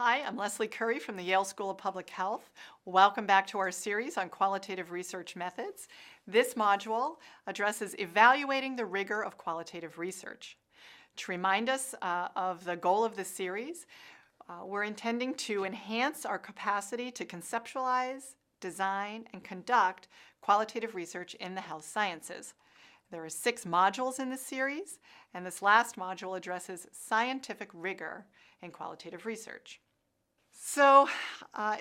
Hi, I'm Leslie Curry from the Yale School of Public Health. Welcome back to our series on qualitative research methods. This module addresses evaluating the rigor of qualitative research. To remind us of the goal of this series, we're intending to enhance our capacity to conceptualize, design, and conduct qualitative research in the health sciences. There are 6 modules in this series, and this last module addresses scientific rigor in qualitative research. So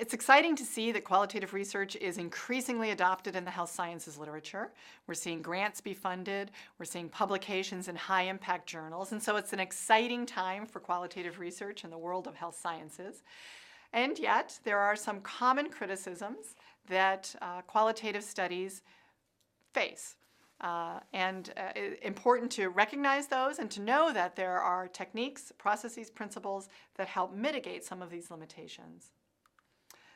it's exciting to see that qualitative research is increasingly adopted in the health sciences literature. We're seeing grants be funded, we're seeing publications in high-impact journals, and so it's an exciting time for qualitative research in the world of health sciences. And yet, there are some common criticisms that qualitative studies face. Important to recognize those and to know that there are techniques, processes, principles that help mitigate some of these limitations.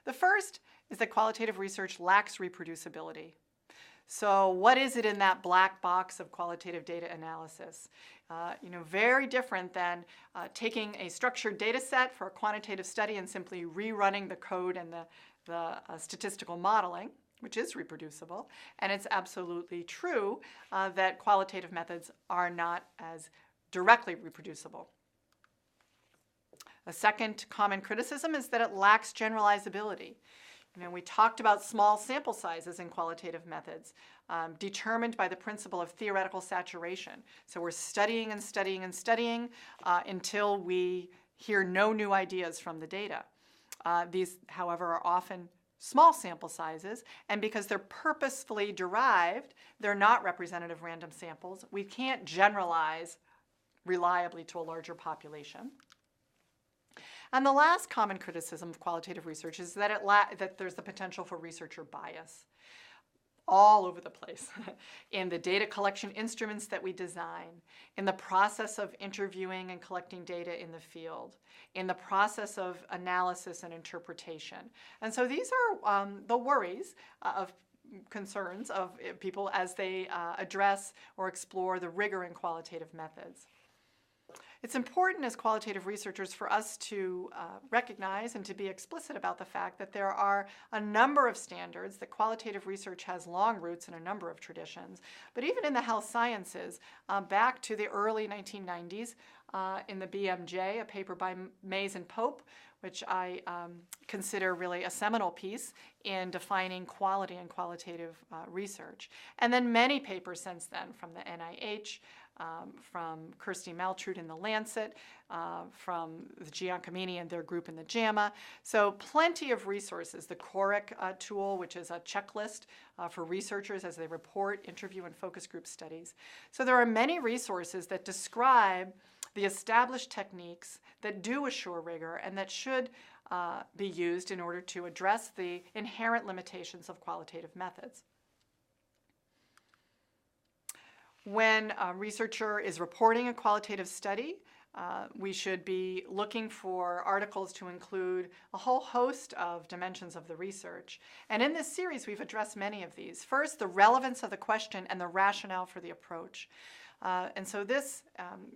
The first is that qualitative research lacks reproducibility. So what is it in that black box of qualitative data analysis? Very different than taking a structured data set for a quantitative study and simply rerunning the code and the statistical modeling, which is reproducible, and it's absolutely true that qualitative methods are not as directly reproducible. A second common criticism is that it lacks generalizability. We talked about small sample sizes in qualitative methods, determined by the principle of theoretical saturation. So we're studying and studying and studying until we hear no new ideas from the data. These, however, are often small sample sizes, and because they're purposefully derived, they're not representative random samples. We can't generalize reliably to a larger population. And the last common criticism of qualitative research is that that there's the potential for researcher bias all over the place in the data collection instruments that we design, in the process of interviewing and collecting data in the field, in the process of analysis and interpretation. And so these are the worries of concerns of people as they address or explore the rigor in qualitative methods. It's important as qualitative researchers for us to recognize and to be explicit about the fact that there are a number of standards, that qualitative research has long roots in a number of traditions. But even in the health sciences, back to the early 1990s, in the BMJ, a paper by Mays and Pope, which I consider really a seminal piece in defining quality and qualitative research. And then many papers since then from the NIH, from Kirsty Maltrud in The Lancet, from the Giancomini and their group in the JAMA. So plenty of resources. The CORIC tool, which is a checklist for researchers as they report, interview, and focus group studies. So there are many resources that describe the established techniques that do assure rigor and that should be used in order to address the inherent limitations of qualitative methods. When a researcher is reporting a qualitative study, we should be looking for articles to include a whole host of dimensions of the research. And in this series, we've addressed many of these. First, the relevance of the question and the rationale for the approach. And so this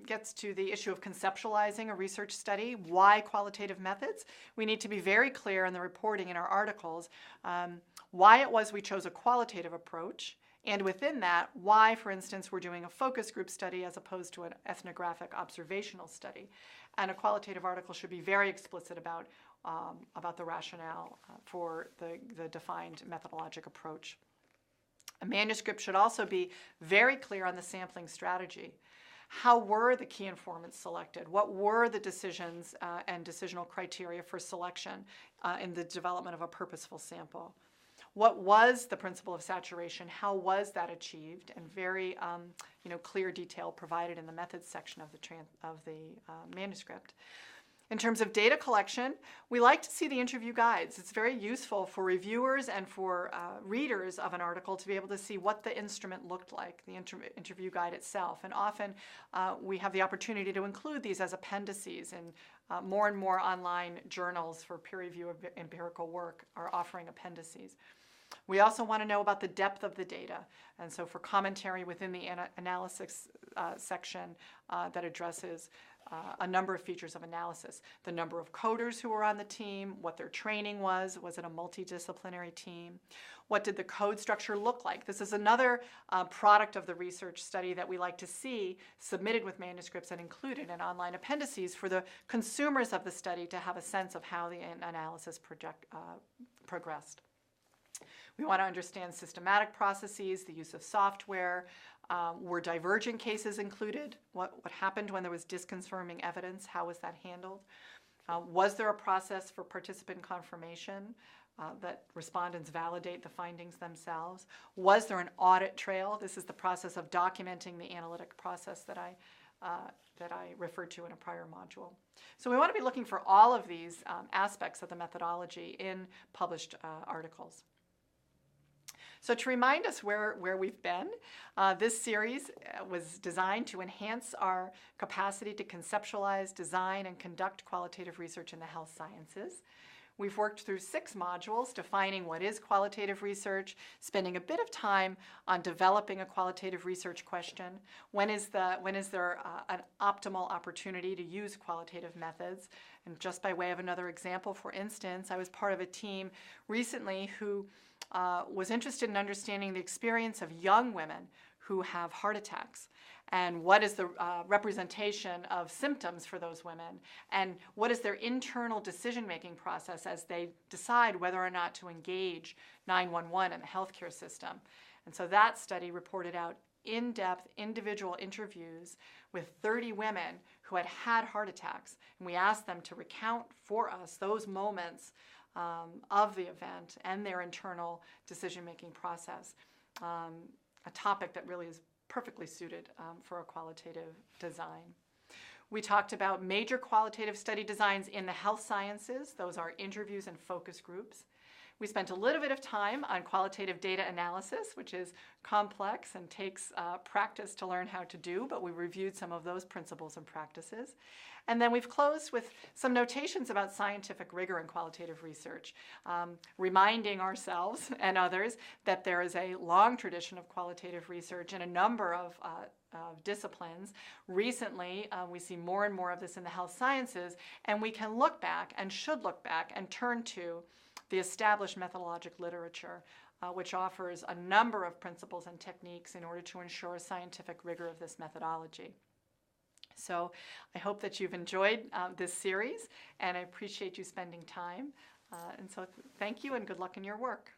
gets to the issue of conceptualizing a research study. Why qualitative methods? We need to be very clear in the reporting in our articles why it was we chose a qualitative approach, and within that, why, for instance, we're doing a focus group study as opposed to an ethnographic observational study. And a qualitative article should be very explicit about the rationale for the defined methodologic approach. A manuscript should also be very clear on the sampling strategy. How were the key informants selected? What were the decisions and decisional criteria for selection in the development of a purposeful sample? What was the principle of saturation? How was that achieved? And very clear detail provided in the methods section of the manuscript. In terms of data collection, we like to see the interview guides. It's very useful for reviewers and for readers of an article to be able to see what the instrument looked like, the interview guide itself. And often we have the opportunity to include these as appendices, and more and more online journals for peer review of empirical work are offering appendices. We also want to know about the depth of the data, and so for commentary within the analysis section that addresses a number of features of analysis. The number of coders who were on the team, what their training was it a multidisciplinary team? What did the code structure look like? This is another product of the research study that we like to see submitted with manuscripts and included in online appendices for the consumers of the study to have a sense of how the analysis progressed. We want to understand systematic processes, the use of software. Were divergent cases included? What happened when there was disconfirming evidence? How was that handled? Was there a process for participant confirmation that respondents validate the findings themselves? Was there an audit trail? This is the process of documenting the analytic process that I referred to in a prior module. So we want to be looking for all of these aspects of the methodology in published articles. So to remind us where we've been, this series was designed to enhance our capacity to conceptualize, design, and conduct qualitative research in the health sciences. We've worked through 6 modules defining what is qualitative research, spending a bit of time on developing a qualitative research question. When is there an optimal opportunity to use qualitative methods? And just by way of another example, for instance, I was part of a team recently who was interested in understanding the experience of young women who have heart attacks, and what is the representation of symptoms for those women, and what is their internal decision-making process as they decide whether or not to engage 911 in the healthcare system. And so that study reported out in-depth individual interviews with 30 women who had had heart attacks, and we asked them to recount for us those moments of the event and their internal decision-making process, a topic that really is perfectly suited for a qualitative design. We talked about major qualitative study designs in the health sciences. Those are interviews and focus groups. We spent a little bit of time on qualitative data analysis, which is complex and takes practice to learn how to do, but we reviewed some of those principles and practices. And then we've closed with some notations about scientific rigor in qualitative research, reminding ourselves and others that there is a long tradition of qualitative research in a number of disciplines. Recently, we see more and more of this in the health sciences, and we can look back and should look back and turn to the established methodologic literature, which offers a number of principles and techniques in order to ensure scientific rigor of this methodology. So I hope that you've enjoyed this series, and I appreciate you spending time. And so thank you and good luck in your work.